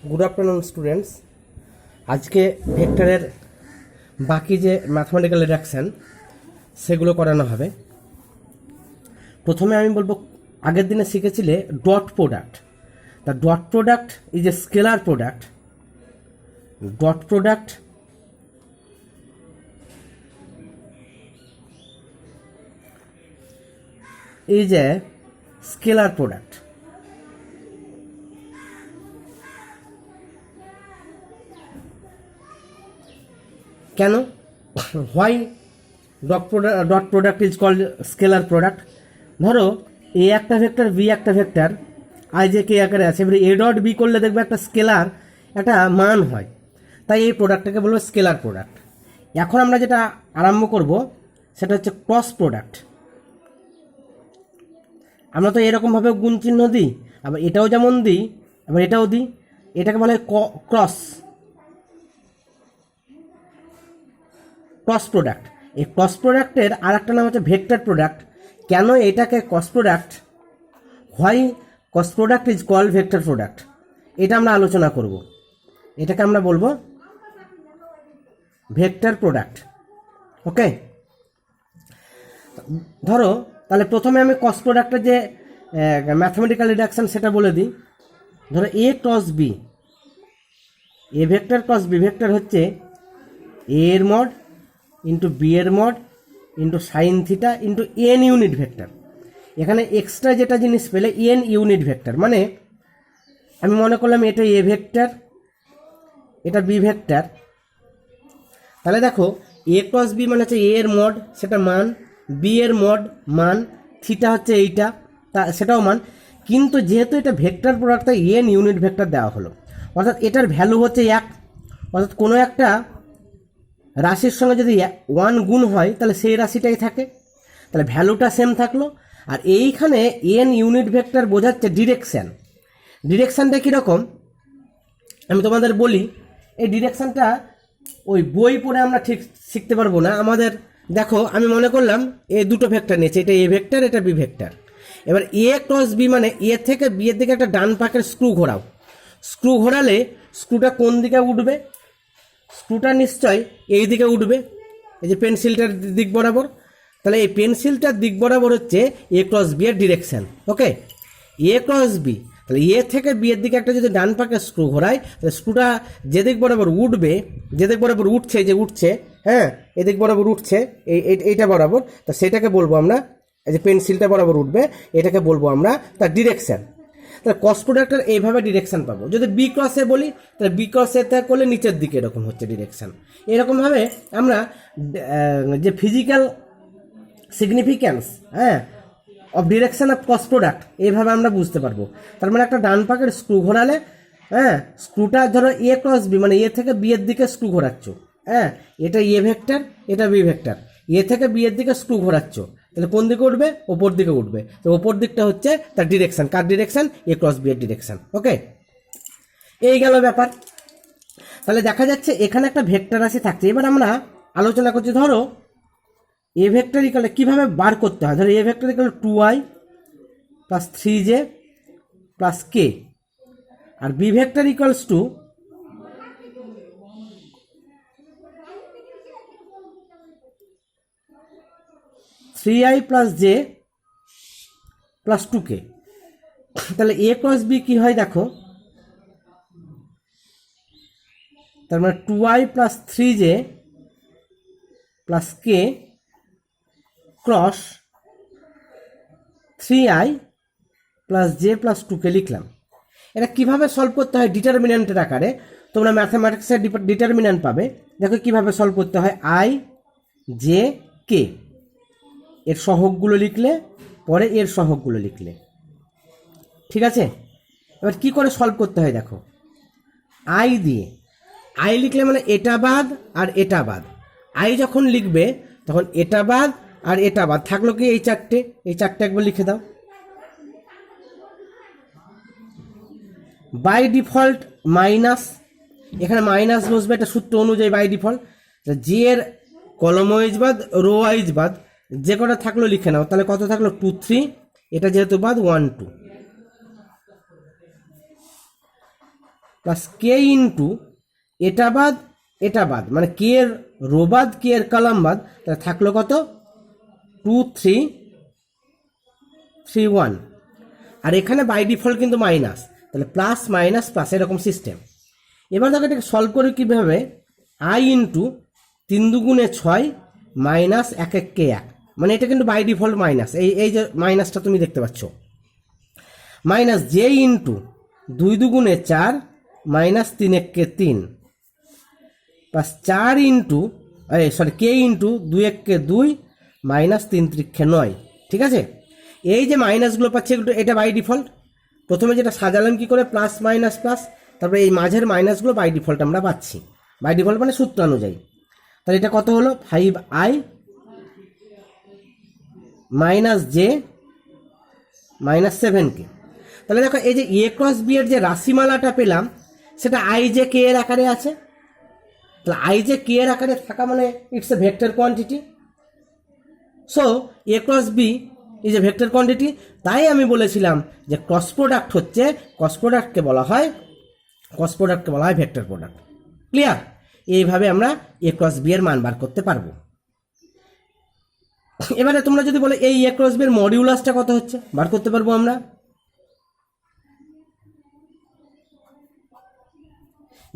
Good afternoon students. আজকে ভেক্টরের বাকি যে ম্যাথমেটিক্যাল রিডাকশান সেগুলো করানো হবে। প্রথমে আমি বলবো, আগের দিনে শিখেছিলে dot product. The dot product is a scalar product. Dot product is a scalar product. কেন? why dot product is called scalar product? ধরো এ একটা ভেক্টর, বি একটা ভেক্টর, আই যে কে আকারে আছে, এবারে এ ডট বি করলে দেখবে একটা স্কেলার একটা মান হয়, তাই এই প্রোডাক্টটাকে বলবো স্কেলার প্রোডাক্ট। এখন আমরা যেটা আরম্ভ করব সেটা হচ্ছে ক্রস প্রোডাক্ট। আমরা তো এরকমভাবে গুণ চিহ্ন দিই, আবার এটাও যেমন দিই, আবার এটাও দিই। এটাকে বলে ক্রস প্রোডাক্ট। এই ক্রস প্রোডাক্টের আর একটা নাম হচ্ছে ভেক্টর প্রোডাক্ট। কেন এটাকে cross product, why cross product is called vector product, এটা আমরা আলোচনা করব। এটাকে আমরা বলবো ভেক্টর প্রোডাক্ট। ওকে, ধরো তাহলে প্রথমে আমি ক্রস প্রোডাক্টের যে ম্যাথমেটিক্যাল রিডাকশান সেটা বলে দিই। ধরো a cross b, a vector cross b vector হচ্ছে এ এর মড ইন্টু বি এর mod into sine theta into n unit vector. এখানে এক্সট্রা যেটা জিনিস পেলে এন ইউনিট ভেক্টর, মানে আমি মনে করলাম এটা এ ভেক্টর, এটা বি ভেক্টর। তাহলে দেখো এ ক্রস বি মানে হচ্ছে এ এর মড, সেটা মান, বি এর মড মান, থিটা হচ্ছে এইটা, তা সেটাও মান। কিন্তু যেহেতু এটা ভেক্টর প্রোডাক্ট তাই এন ইউনিট ভেক্টর দেওয়া হলো, অর্থাৎ এটার ভ্যালু হচ্ছে 1। অর্থাৎ কোনো একটা রাশির সঙ্গে যদি 1 গুণ হয় তাহলে সেই রাশিটাই থাকে, তাহলে ভ্যালুটা সেম থাকলো। আর এইখানে এন ইউনিট ভেক্টর বোঝাচ্ছে ডিরেকশান। ডিরেকশানটা কীরকম আমি তোমাদের বলি। এই ডিরেকশানটা ওই বই পড়ে আমরা ঠিক শিখতে পারবো না। আমাদের দেখো, আমি মনে করলাম এ দুটো ভেক্টর নিয়েছে, এটা এ ভেক্টর, এটা বি ভেক্টর। এবার এ ক্রস বি মানে এ থেকে বি এর দিকে একটা ডান পাকের স্ক্রু ঘোরাও। স্ক্রু ঘোরালে স্ক্রুটা কোন দিকে উঠবে? স্ক্রুটা নিশ্চয় এই দিকে উঠবে, এই যে পেন্সিলটার দিক বরাবর। তাহলে এই পেন্সিলটার দিক বরাবর হচ্ছে এ ক্রস বি এর ডিরেকশান। ওকে, এ ক্রস বি, তাহলে এ থেকে বি এর দিকে একটা যদি ডান পাকে স্ক্রু ঘোরায়, তাহলে স্ক্রুটা যেদিক বরাবর উঠবে, যেদিক বরাবর উঠছে, যে উঠছে, হ্যাঁ এদিক বরাবর উঠছে, এইটা বরাবর, তা সেটাকে বলবো আমরা, এই যে পেন্সিলটা বরাবর উঠবে, এটাকে বলবো আমরা তার ডিরেকশান। তাহলে ক্রস প্রোডাক্টের এইভাবে ডিরেকশান পাবো। যদি বি ক্রসে বলি তাহলে বি ক্রসে করলে নিচের দিকে এরকম হচ্ছে ডিরেকশান। এরকমভাবে আমরা যে physical significance of direction of cross product এইভাবে আমরা বুঝতে পারবো। তার মানে একটা ডান পাকের স্ক্রু ঘোরালে, স্ক্রুটা ধরো এ ক্রস বি মানে এ থেকে বি এর দিকে স্ক্রু ঘোরাচ্ছ, এটা এ ভেক্টর, এটা বি ভেক্টর, এ থেকে বি এর দিকে স্ক্রু ঘোরাচ্ছ, তাহলে কোন দিকে উঠবে? ওপর দিকে উঠবে। তো ওপর দিকটা হচ্ছে তার ডিরেকশান। কার ডিরেকশান? এ ক্রস বি এর ডিরেকশান। ওকে, এই গেল ব্যাপার। তাহলে দেখা যাচ্ছে এখানে একটা ভেক্টর রাশি থাকছে। এবার আমরা আলোচনা করছি, ধরো এ ভেক্টর ইকুয়াল কীভাবে বার করতে হয়। ধরো A vector equal 2i plus 3j plus K, আর B vector equals to 3i plus J plus 2k। তাহলে এ ক্রস বি কী হয় দেখো, তার মানে 2i plus 3j plus k cross 3i plus J plus 2k লিখলাম। এটা কীভাবে সলভ করতে হয় ডিটারমিন্যান্টের আকারে, তোমরা ম্যাথামেটিক্সের ডিটারমিন্যান্ট পাবে। দেখো কীভাবে সলভ করতে হয়। আই জে কে এর সহগগুলো লিখলে, পরে এর সহগগুলো লিখলে, ঠিক আছে। এবার কি করে সলভ করতে হয় দেখো, আই দিয়ে, আই লিখলে মানে এটা বাদ আর এটা বাদ। আই যখন লিখবে তখন এটা বাদ আর এটা বাদ থাকলো কি এই চারটে, এই চারটে একবার লিখে দাও। বাই ডিফল্ট মাইনাস, এখানে মাইনাস বসবে, এটা সূত্র অনুযায়ী বাই ডিফল্ট। জি এর কলম ওয়াইজ বাদ, রো ওয়াইজ বাদ, যে কটা থাকলো লিখে নাও। তাহলে কত থাকলো? 2 3, এটা যেহেতু বাদ 1 2। প্লাস কে ইন্টু এটা বাদ মানে কে এর রো বাদ কে এর কলাম বাদ, তাহলে থাকলো কত 2 3 3 1। আর এখানে বাই ডিফল্ট কিন্তু মাইনাস, তাহলে প্লাস মাইনাস প্লাস এরকম সিস্টেম। এবার দেখো এটাকে সলভ করে কীভাবে, আই ইন্টু 3 দুগুণে 6 মাইনাস 1 1 কে 1, মানে এটা কিন্তু বাই ডিফল্ট মাইনাস, এই যে মাইনাসটা তুমি দেখতে পাচ্ছ, মাইনাস জে ইন্টু 2 দুগুণে 4 মাইনাস 3 1 কে 3 প্লাস 4 ইন্টু কে ইন্টু 2 1 কে 2 মাইনাস 3 3 কে 9। ঠিক আছে, এই যে মাইনাসগুলো পাচ্ছি এটা বাই ডিফল্ট। প্রথমে যেটা সাজালাম কি করে, প্লাস মাইনাস প্লাস, তারপরে এই মাঝের মাইনাসগুলো বাই ডিফল্ট আমরা পাচ্ছি, বাই ডিফল্ট মানে সূত্র অনুযায়ী। তাহলে এটা কত হলো 5i minus J minus 7k। তাহলে দেখো এই যে এ ক্রস বি এর যে রাশিমালাটা পেলাম সেটা আই জে কে এর আকারে আছে। তাহলে আই জে কে এর আকারে থাকা মানে it's a vector quantity. So A cross B is a vector quantity. তাই আমি বলেছিলাম যে ক্রস প্রোডাক্টকে বলা হয় ভেক্টর প্রোডাক্ট। ক্লিয়ার? এইভাবে আমরা এ ক্রস বি এর মান বার করতে পারবো। এবারে তোমরা যদি বলে এই এ ক্রস বি এর মডিউলাসটা কত হচ্ছে, বার করতে পারবো আমরা।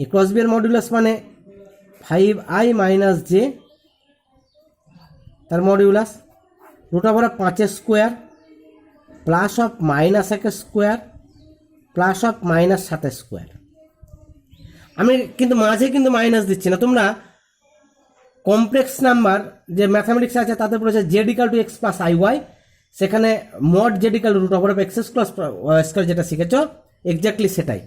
এ ক্রস বি এর মডিউলাস মানে 5i মাইনাস জে, তার modulus √5 square plus of minus 1 square plus of minus 7 square. আমি কিন্তু মাঝে কিন্তু মাইনাস দিচ্ছি না। তোমরা কমপ্লেক্স নাম্বার যে ম্যাথামেটিক্স আছে তাতে পড়েছে z equal to x plus i y, সেখানে mod z equal to √x plus y square যেটা শিখেছ এক্স্যাক্টলি সেটাই।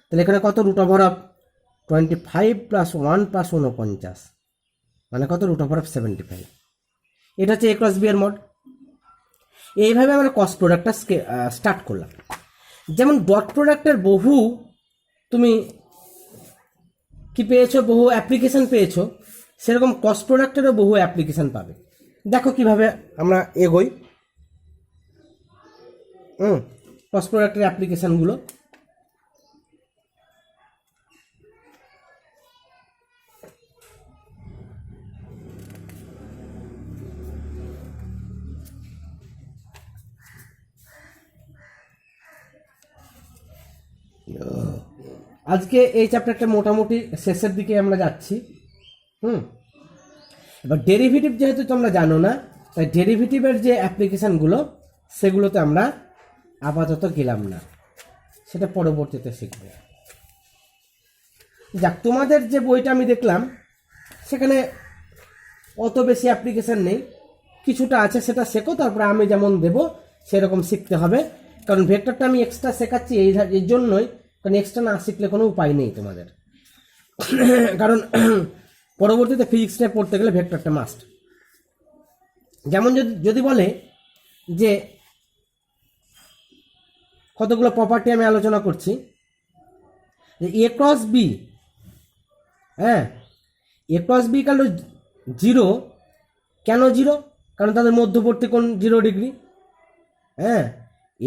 তাহলে এখানে কত √25 প্লাস 1 প্লাস 49 মানে কত √75। এটা হচ্ছে এ ক্রস বি এর মড। এইভাবে আমরা কস প্রোডাক্টটা স্টার্ট করলাম। যেমন ডট প্রোডাক্টের বহু তুমি কি পেয়েছো, বহু অ্যাপ্লিকেশন পেয়েছো, সেরকম কস প্রোডাক্টেরও বহু অ্যাপ্লিকেশন পাবে। দেখো কিভাবে আমরা এগোই কস প্রোডাক্টের অ্যাপ্লিকেশনগুলো। আজকে এই চ্যাপ্টারটা মোটামুটি শেষের দিকে আমরা যাচ্ছি। এবার ডেরিভেটিভ যেহেতু তোমরা জানো না, তাই ডেরিভেটিভের যে অ্যাপ্লিকেশানগুলো সেগুলোতে আমরা আপাতত গেলাম না, সেটা পরবর্তীতে শিখব। যাক, তোমাদের যে বইটা আমি দেখলাম সেখানে অত বেশি অ্যাপ্লিকেশান নেই, কিছুটা আছে, সেটা শেখো। তারপরে আমি যেমন দেব সেরকম শিখতে হবে, কারণ ভেক্টরটা আমি এক্সট্রা শেখাচ্ছি এই জন্যই, কারণ এক্সট্রা না শিখলে কোনো উপায় নেই তোমাদের। কারণ পরবর্তীতে ফিজিক্সটা পড়তে গেলে ভেক্টরটা মাস্ট। যেমন যদি বলে যে কতগুলো প্রপার্টি আমি আলোচনা করছি, যে এ ক্রস বি, এ ক্রস বি কাল 0, কেন 0? কারণ তাদের মধ্যবর্তী কোণ 0 ডিগ্রি।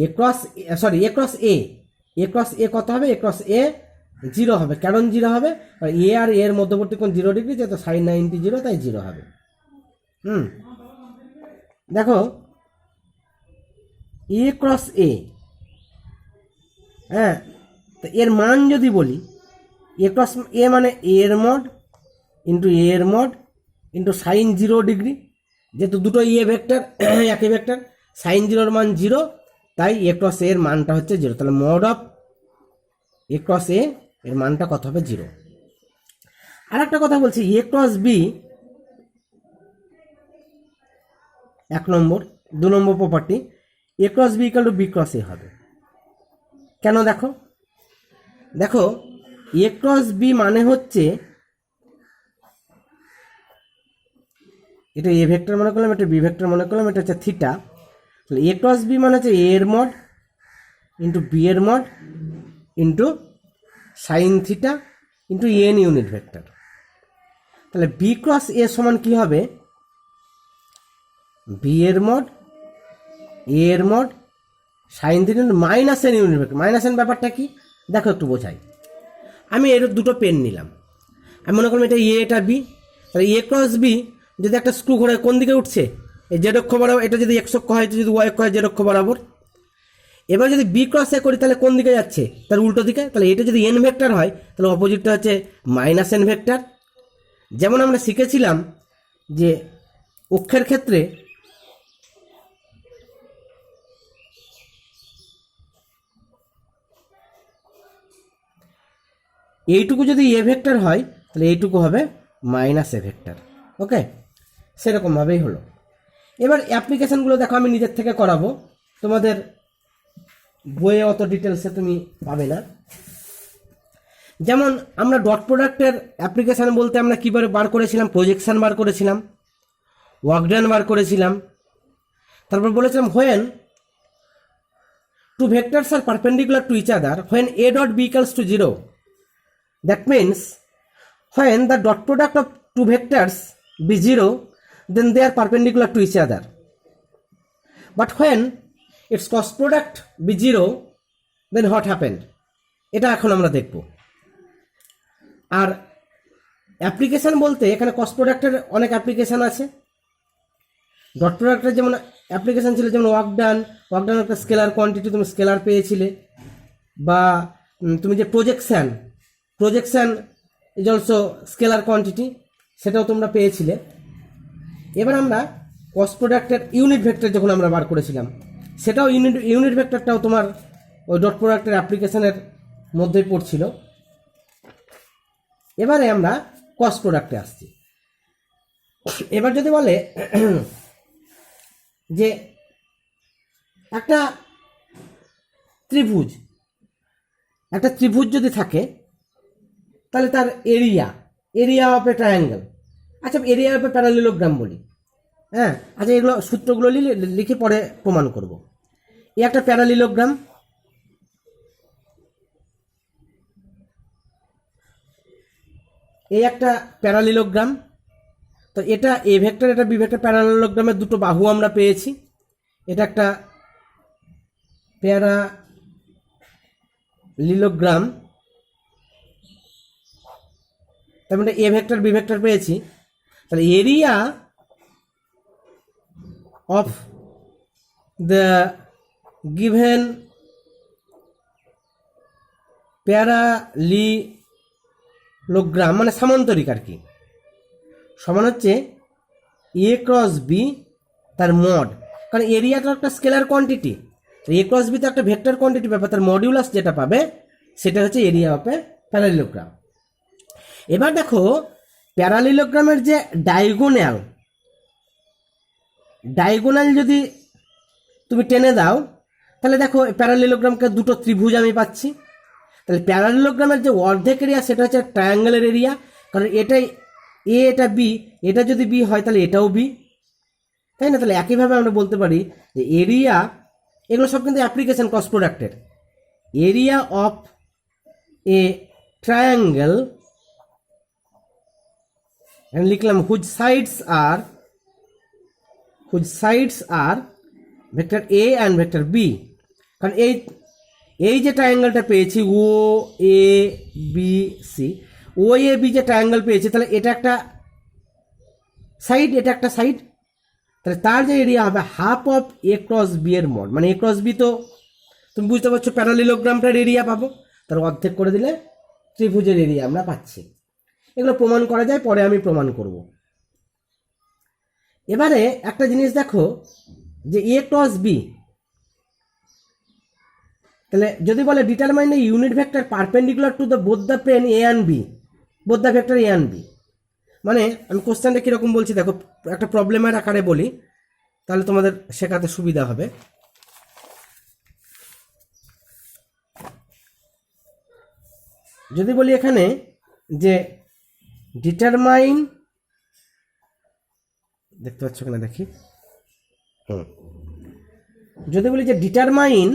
এ ক্রস এ কত হবে? এ ক্রস এ 0 হবে। কেন 0 হবে? এ আর এর মধ্যবর্তী কোণ 0 ডিগ্রি, যেহেতু sin 90 0, তাই 0 হবে। দেখো এ ক্রস এ, তো এর মান যদি বলি, এ ক্রস এ মানে এর মড ইন্টু এর মড ইন্টু sin 0 ডিগ্রি, যেহেতু দুটো ভেক্টর একই ভেক্টর, sin 0 মান 0, তাই এ ক্রস এর মানটা হচ্ছে 0। তাহলে mod of A cross a এর মানটা কত হবে? 0। আর একটা কথা বলছি, a cross b 1 number. 2 number property, a cross b equal to b cross a হবে। কেন? দেখো এ ক্রস বি মানে হচ্ছে, এটা এ ভেক্টর মনে করলাম, এটা বি ভেক্টর মনে করলাম, এটা হচ্ছে থিটা। তাহলে এ ক্রস বি মানে হচ্ছে এ এর মড ইন্টু বি এর mod into sine theta into n unit vector. তাহলে বি ক্রস এ সমান কি হবে? বি এর মড এ এর mod sine theta minus N unit vector. Minus N ব্যাপারটা কি দেখো, একটু বোঝাই। আমি এর দুটো পেন নিলাম, আমি মনে করলাম এটা এ এটা বি, তাহলে এ ক্রস বি যদি একটা স্ক্রু ঘোরায় কোন দিকে উঠছে, এই জেড অক্ষ বরাবর, এটা যদি এক্স অক্ষ হয়, যদি ওয়াই অক্ষ হয় জেড অক্ষ বরাবর। এবার যদি বি ক্রস এ করি তাহলে কোন দিকে যাচ্ছে, তার উল্টো দিকে। তাহলে এটা যদি এন ভেক্টর হয় তাহলে অপোজিটটা হচ্ছে মাইনাস এন ভেক্টর। যেমন আমরা শিখেছিলাম যে অক্ষের ক্ষেত্রে এইটুকু যদি এ ভেক্টর হয় তাহলে এইটুকু হবে মাইনাস এ ভেক্টর। ওকে, সেরকমভাবেই হলো। এবার অ্যাপ্লিকেশানগুলো দেখো আমি নিজের থেকে করাবো, তোমাদের বইয়ে অত ডিটেলসে তুমি পাবে না। যেমন আমরা ডট প্রোডাক্টের অ্যাপ্লিকেশান বলতে আমরা কীভাবে বার করেছিলাম, প্রজেকশান বার করেছিলাম, ওয়ার্ক ডান বার করেছিলাম। তারপর বলেছিলাম when two vectors are perpendicular to each other, when A dot B equals to 0, that means when the dot product of two vectors be 0, then they are perpendicular to each other. But when its cross product be 0, then what happened? এটা এখন আমরা দেখব। আর application বলতে এখানে cross প্রোডাক্টের অনেক application আছে। Dot প্রোডাক্টের যেমন অ্যাপ্লিকেশান ছিল, যেমন ওয়ার্ক ডান একটা স্কেলার কোয়ান্টিটি, তুমি স্কেলার পেয়েছিলে, বা তুমি যে projection is also scalar quantity, সেটাও তোমরা পেয়েছিলে। এবার আমরা ক্রস প্রোডাক্টের ইউনিট ভেক্টর যখন আমরা বার করেছিলাম, সেটাও ইউনিট ভেক্টরটাও তোমার ওই ডট প্রোডাক্টের অ্যাপ্লিকেশানের মধ্যেই পড়ছিল। এবারে আমরা ক্রস প্রোডাক্টে আসছি। এবার যদি বলে যে একটা ত্রিভুজ যদি থাকে তাহলে তার এরিয়া অফ এ ট্রায়াঙ্গেল, আচ্ছা এরিয়া অফ এ প্যারালেলোগ্রাম বলি, হ্যাঁ আচ্ছা এগুলো সূত্রগুলো লিখে পরে প্রমাণ করব। এই একটা প্যারালেলোগ্রাম, তো এটা এ ভেক্টর এটা বি ভেক্টর, প্যারালেলোগ্রামের দুটো বাহু আমরা পেয়েছি। এটা একটা প্যারালেলোগ্রাম, তার মানে এ ভেক্টর বি ভেক্টর পেয়েছি। তাহলে area of the given parallelogram মানে সামান্তরিক আর কি, সমান হচ্ছে এ ক্রস বি তার মড, কারণ এরিয়াটা একটা স্কেলার কোয়ান্টিটি, এ ক্রস বি তো একটা ভেক্টর কোয়ান্টিটি ব্যাপার, তার মডিউলাস যেটা পাবে সেটা হচ্ছে এরিয়া অফ এ প্যারালেলোগ্রাম। এবার দেখো প্যারালেলোগ্রামের যে ডায়াগোনাল যদি তুমি টেনে দাও তাহলে দেখো প্যারালেলোগ্রামকে দুটো ত্রিভুজ আমি পাচ্ছি। তাহলে প্যারালেলোগ্রামের যে অর্ধেক এরিয়া সেটা হচ্ছে ট্রায়াঙ্গেলের এরিয়া, কারণ এটাই এ এটা বি, এটা যদি বি হয় তাহলে এটাও বি, তাই না? তাহলে একইভাবে আমরা বলতে পারি যে এরিয়া, এগুলো সব কিন্তু অ্যাপ্লিকেশন ক্রস প্রোডাক্টের, এরিয়া অফ এ ট্রায়াঙ্গেল, লিখলাম whose sides are vector A and vector B, কারণ এই যে ট্রায়াঙ্গেলটা পেয়েছি O A B C, O A B যে ট্রায়াঙ্গেল পেয়েছি, তাহলে এটা একটা সাইড, এটা একটা সাইড, তাহলে তার যে এরিয়া হবে half of A cross B এর মড, মানে এ ক্রস বি তো তুমি বুঝতে পারছো প্যারালেলোগ্রামটার এরিয়া পাবো, তার অর্ধেক করে দিলে ত্রিভুজের এরিয়া আমরা পাচ্ছি। এগুলো প্রমাণ করা যায়, পরে আমি প্রমাণ করব। এবারে একটা জিনিস দেখো যে এ ক্রস বি, তাহলে যদি বলে determine the unit vector perpendicular to the both the plane A and B, both the vector A and B, মানে আমি কোশ্চেনটা কীরকম বলছি দেখো, একটা প্রবলেমের আকারে বলি তাহলে তোমাদের শেখাতে সুবিধা হবে। যদি বলি এখানে যে ডিটারমাইন, দেখতে পাচ্ছ কিনা দেখি, যদি বলি যে determine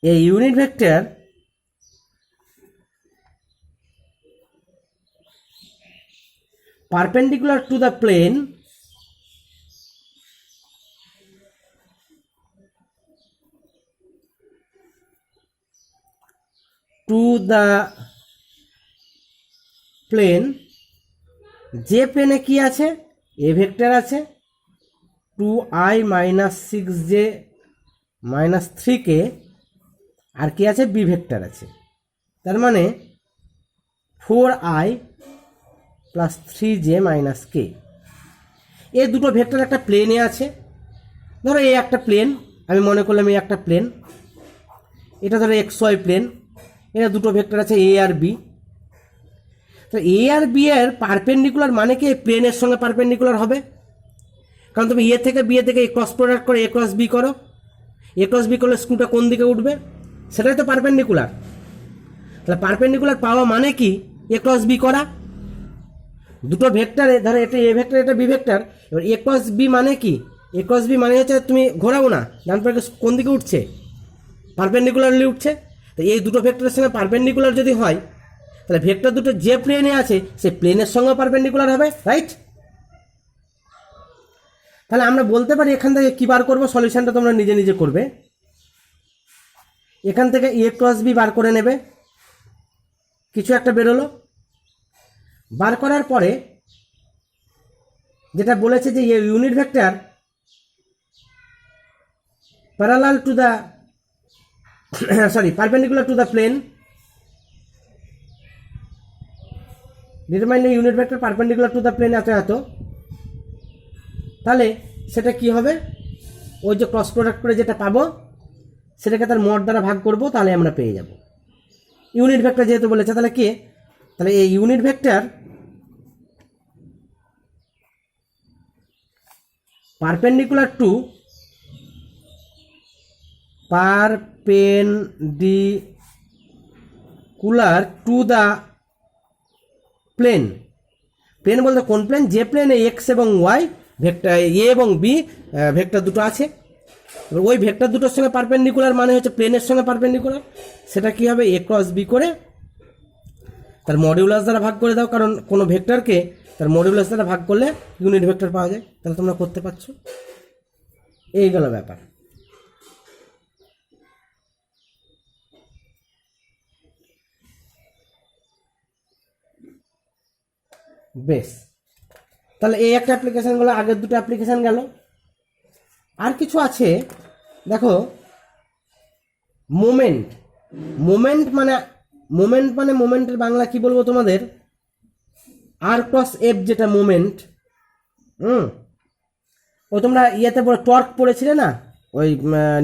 a unit vector perpendicular to the plane to the plane, যে প্লেনে কি আছে, এ ভেক্টর আছে 2i minus 6j minus 3k, আর কি আছে, বি ভেক্টর আছে। তার মানে 4i plus 3j minus k, এই দুটো ভেক্টর একটা প্লেনে আছে। ধরো এই একটা প্লেন, আমি মনে করলাম এই একটা প্লেন, এটা ধরো XY প্লেন, এটা দুটো ভেক্টর আছে এ আর বি। তো এ আর বি এর পারপেন্ডিকুলার মানে কি প্লেনের সঙ্গে পারপেন্ডিকুলার হবে, কারণ তুমি এ থেকে বি এ থেকে ক্রস প্রোডাক্ট করে এ ক্রস বি করো, এ ক্রস বি করলে স্ক্রুটা কোন দিকে উঠবে, সেটাই তো পারপেন্ডিকুলার। তাহলে পারপেন্ডিকুলার পাওয়া মানে কি এ ক্রস বি করা। দুটো ভেক্টরে ধরো এটা এ ভেক্টর এটা বি ভেক্টর, এবার এ ক্রস বি মানে কি, এ ক্রস বি মানে হচ্ছে তুমি ঘোরাও না, ডান পাশে কোন দিকে উঠছে, পারপেন্ডিকুলারলি উঠছে। তো এই দুটো ভেক্টরের সঙ্গে পারপেন্ডিকুলার যদি হয়, তাহলে ভেক্টর দুটো যে প্লেনে আছে সে প্লেনের সঙ্গে পারপেন্ডিকুলার হবে, রাইট। তাহলে আমরা বলতে পারি এখান থেকে কি বার করবো, সলিউশনটা তোমরা নিজে নিজে করবে। এখান থেকে এ ক্রস বি বার করে নেবে, কিছু একটা বেরোলো। বার করার পরে যেটা বলেছে যে unit vector parallel to the perpendicular to the plane, determine the unit vector perpendicular to the plane এত এত। তাহলে সেটা কি হবে, ওই যে ক্রস প্রোডাক্ট করে যেটা পাবো সেটাকে তার মড দ্বারা ভাগ করব, তাহলে আমরা পেয়ে যাব ইউনিট ভেক্টর যেহেতু বলেছে। তাহলে কি, তাহলে এই unit vector perpendicular to the plane, plane বলতে কোন প্লেন, যে প্লেনে এক্স এবং ওয়াই ভেক্টর এ এবং বি ভেক্টর দুটো আছে, ওই ভেক্টর দুটোর সঙ্গে পারপেন্ডিকুলার মানে হচ্ছে প্লেনের সঙ্গে পারপেন্ডিকুলার। সেটা কি হবে, এ ক্রস বি করে তার মডিউলাস দ্বারা ভাগ করে দাও, কারণ কোনো ভেক্টরকে তার মডিউলাস দ্বারা ভাগ করলে ইউনিট ভেক্টর পাওয়া যায়। তাহলে তোমরা করতে পারছো, এই গেল ব্যাপার। বেশ, তাহলে এই একটা অ্যাপ্লিকেশন গেল, আগের দুটো অ্যাপ্লিকেশন গেল। আর কিছু আছে দেখো, মোমেন্ট। মোমেন্টের বাংলা কি বলবো তোমাদের, আর ক্রস এফ যেটা মোমেন্ট। ও তোমরা ইয়েতে পড়ে টর্ক পড়েছিলে না, ওই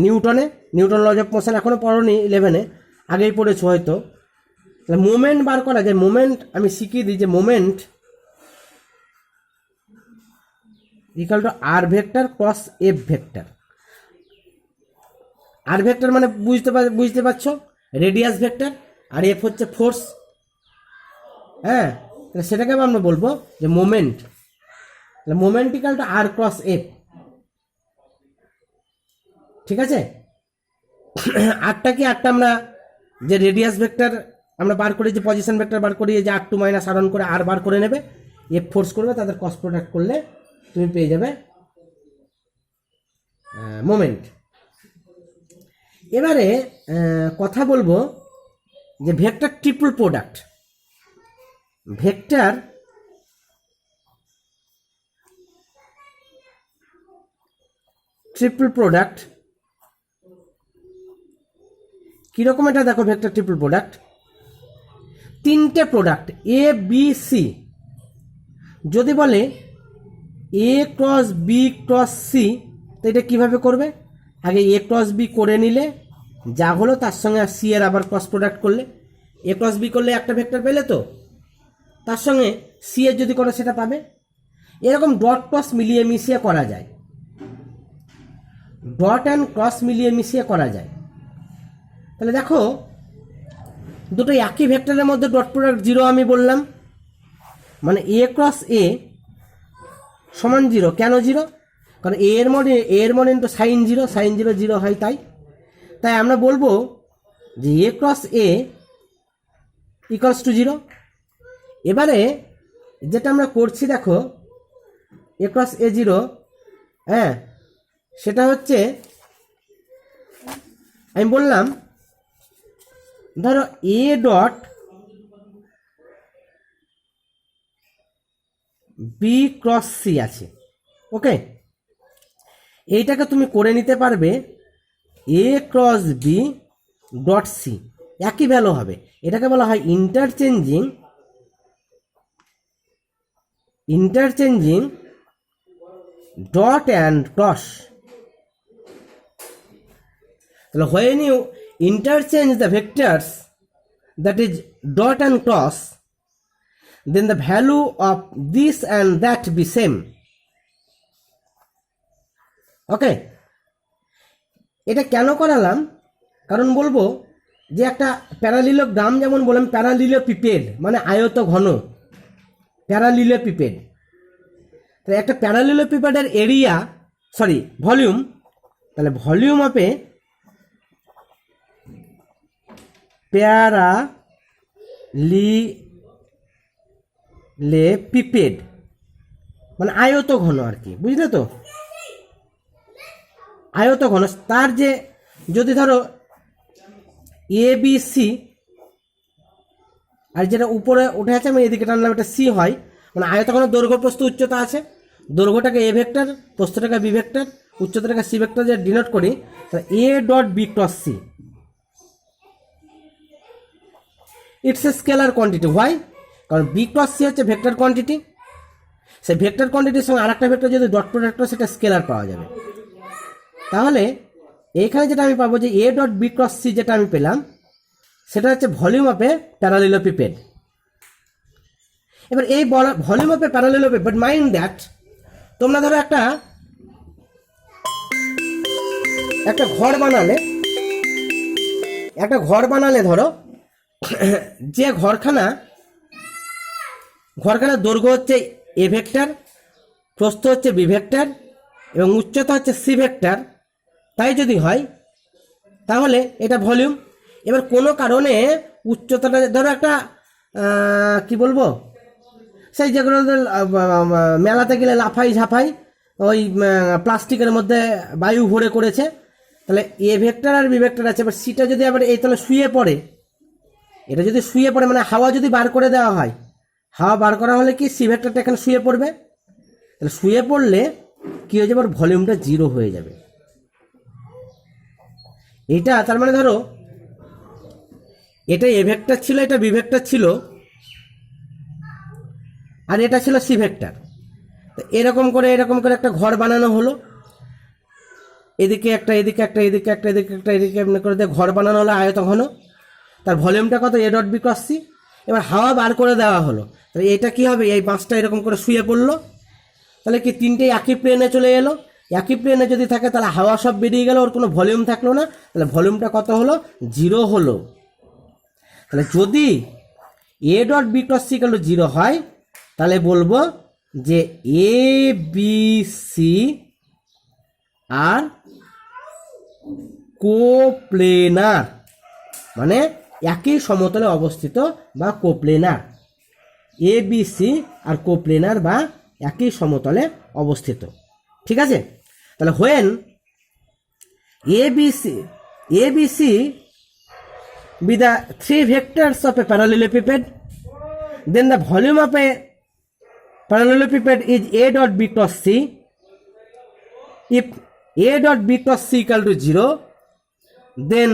নিউটন লজ অফ মোশন, এখনো পড়োনি 11-এ, আগেই পড়েছো হয়তো। তাহলে মোমেন্ট বার করা যায়, মোমেন্ট আমি শিখিয়ে দিই যে moment equal to R vector cross F vector. R vector মানে বুঝতে পারছো, রেডিয়াস ভেক্টর, আর এফ হচ্ছে ফোর্স। হ্যাঁ, তাহলে সেটাকে আমরা বলবো যে মোমেন্ট। তাহলে moment equal to R cross F, ঠিক আছে। আরটা কি, আরটা আমরা যে রেডিয়াস ভেক্টর আমরা বার করি, যে পজিশন ভেক্টর বার করি, যে আর টু মাইনাস আর ওয়ান করে আর বার করে নেবে, এফ ফোর্স করবে, তাদের ক্রস প্রোডাক্ট করলে তুমি পেয়ে যাবে মোমেন্ট। এবারে কথা বলবো যে vector triple product. Vector triple product কীরকম, এটা দেখো। ভেক্টর ট্রিপল প্রোডাক্ট তিনটে প্রোডাক্ট এ বি সি, যদি বলে এ ক্রস বি ক্রস সি, তো এটা কীভাবে করবে, আগে এ ক্রস বি করে নিলে যা হলো, তার সঙ্গে সি এর আবার ক্রস প্রোডাক্ট করলে, এ ক্রস বি করলে একটা ভেক্টর পেলে, তো তার সঙ্গে সি এর যদি করো সেটা পাবে। এরকম ডট ক্রস মিলিয়ে মিশিয়ে করা যায়, ডট অ্যান্ড ক্রস মিলিয়ে মিশিয়ে করা যায়। তাহলে দেখো, দুটো একই ভেক্টরের মধ্যে ডট প্রোডাক্ট 0 আমি বললাম, মানে এ ক্রস এ সমান 0। কেন 0? কারণ এর মনে ইন্টু সাইন 0, সাইন 0 0 হয়, তাই আমরা বলবো যে এ ক্রস এ ইকুয়ালস টু 0। এবারে যেটা আমরা করছি দেখো, এ ক্রস এ 0, হ্যাঁ, সেটা হচ্ছে আমি বললাম ধরো A dot B cross C আছে, ওকে, এইটাকে তুমি করে নিতে পারবে A cross B dot C, একই ভ্যালু হবে। এটাকে বলা হয় ইন্টারচেঞ্জিং ডট অ্যান্ড ক্রস। তাহলে when you interchange the vectors, that is dot and cross, then the value of this and that be same. ওকে, এটা কেন করালাম, কারণ বলবো যে একটা প্যারালিলোগ্রাম, যেমন বললাম প্যারালিলোপিপেড মানে আয়ত ঘন, প্যারালিলোপিপেড। তাহলে একটা প্যারালিলোপিপেডের এরিয়া, সরি ভলিউম, তাহলে ভলিউম অফ প্যারালিলেপিপেড মানে আয়ত ঘন আর কি, বুঝলে তো, আয়ত ঘন। তার যে যদি ধরো এ বি সি, আর যেটা উপরে উঠে আছে আমি এদিকে টানলাম এটা সি হয়, মানে আয়ত ঘন দৈর্ঘ্য প্রস্থ উচ্চতা আছে, দৈর্ঘ্যটাকে এ ভেক্টর, প্রস্থটাকে বি ভেক্টর, উচ্চতাটাকে সি ভেক্টর যে ডিনোট করি, তাহলে a dot B cross c, it's a scalar quantity. Why? কারণ বি ক্রস সি হচ্ছে ভেক্টর কোয়ান্টিটি, সেই ভেক্টর কোয়ান্টিটির সঙ্গে আরেকটা ভেক্টর যদি ডট প্রোডাক্ট হয় সেটা স্কেলার পাওয়া যাবে। তাহলে এইখানে যেটা আমি পাবো যে A dot B cross C যেটা আমি পেলাম সেটা হচ্ছে ভলিউম অফ এ প্যারালিলোপিপেড। এবার এই volume of a parallelepiped, mind that তোমরা ধরো একটা ঘর বানালে, ধরো যে ঘরখানার দৈর্ঘ্য হচ্ছে এ ভেক্টর, প্রস্থ হচ্ছে বি ভেক্টর এবং উচ্চতা হচ্ছে সি ভেক্টর, তাই যদি হয় তাহলে এটা ভলিউম। এবার কোনো কারণে উচ্চতাটা ধরো একটা কি বলবো, সেই যেগুলো মেলাতে গেলে লাফাই ঝাফাই ওই প্লাস্টিকের মধ্যে বায়ু ভরে করেছে, তাহলে এ ভেক্টর আর বি ভেক্টর আছে, এবার সিটা যদি আবার এই তাহলে শুয়ে পড়ে, এটা যদি শুয়ে পড়ে মানে হাওয়া যদি বার করে দেওয়া হয়, হাওয়া বার করা হলে কি সি ভেক্টরটা এখানে শুয়ে পড়বে, তাহলে শুয়ে পড়লে কি হয়ে যাবে, ভলিউমটা 0 হয়ে যাবে। এটা তার মানে ধরো এটা এ ভেক্টর ছিল, এটা বি ভেক্টর ছিল, আর এটা ছিল সি ভেক্টর। তো এরকম করে একটা ঘর বানানো হলো, এদিকে একটা, এদিকে একটা, এদিকে একটা, এদিকে একটা, এদিকে এমনি করে ঘর বানানো হলো আয়ত ঘন, তার ভলিউমটা কত, A dot B cross C. এবার হাওয়া বার করে দেওয়া হলো, তাহলে এটা কি হবে, এই বাঁশটা এরকম করে শুয়ে পড়লো, তাহলে কি তিনটেই একই প্লেনে চলে এলো, একই প্লেনে যদি থাকে তাহলে হাওয়া সব বেরিয়ে গেল, ওর কোনো ভলিউম থাকলো না, তাহলে ভলিউমটা কত হলো, 0 হলো। তাহলে যদি A dot B cross C equal to 0 হয় তাহলে বলবো যে এ বি সি আর কোপ্লেনার, মানে একই সমতলে অবস্থিত বা কোপ্লেনার, এ বি সি আর কোপ্লেনার বা একই সমতলে অবস্থিত। ঠিক আছে, তাহলে when A B C be the 3 vectors of a parallelepiped, then the volume of a parallelepiped is a dot b cross c. If a dot b cross c equal to 0, then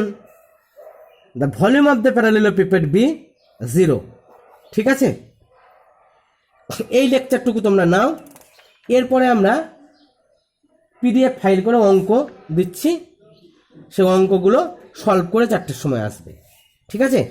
the volume of the parallelepiped be 0. ঠিক আছে, এই লেকচারটুকু তোমরা নাও, এরপরে আমরা PDF file করে অঙ্ক দিচ্ছি, সেই অঙ্কগুলো সলভ করে 4টের সময় আসবে। ঠিক আছে।